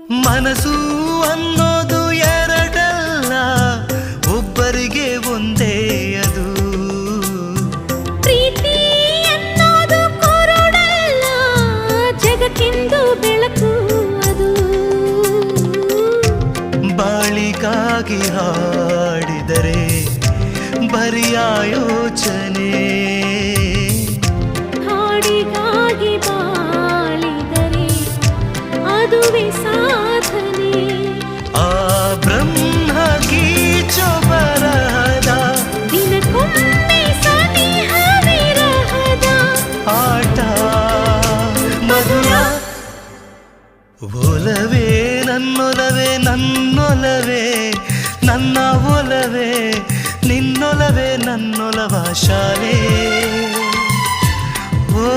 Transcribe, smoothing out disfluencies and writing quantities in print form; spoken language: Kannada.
ಮನಸ್ಸು ಅನ್ನೋದು ಎರಡಲ್ಲ, ಒಬ್ಬರಿಗೆ ಒಂದೇ ಅದು. ಪ್ರೀತಿ ಅನ್ನೋದು ಕುರುಡಲ್ಲ, ಜಗಕ್ಕೆಂದು ಬೆಳಕು ಅದು. ಬಾಳಿಗಾಗಿ ಹಾಡಿದರೆ ಬರಿಯ ಯೋಚನೆ, ಹಾಡಿಗಾಗಿ ಬಾಳಿದರೆ ಅದುವೇ ಸಾಧನೆ. ಆ ಬ್ರಹ್ಮ ಗೀಚೋ ಬರಹದ ದಿನಕ್ಕೊಮ್ಮೆ ಸನಿಹ ವಿರಹದ ಆಟ ಮಧುರ. ಒಲವೇ ನನ್ನೊಲವೇ ನನ್ನೊಲವೇ, ನನ್ನ ಒಲವೇ ನಿನ್ನೊಲವೇ ನನ್ನೊಲವ ಶಾಲೆ. ಓ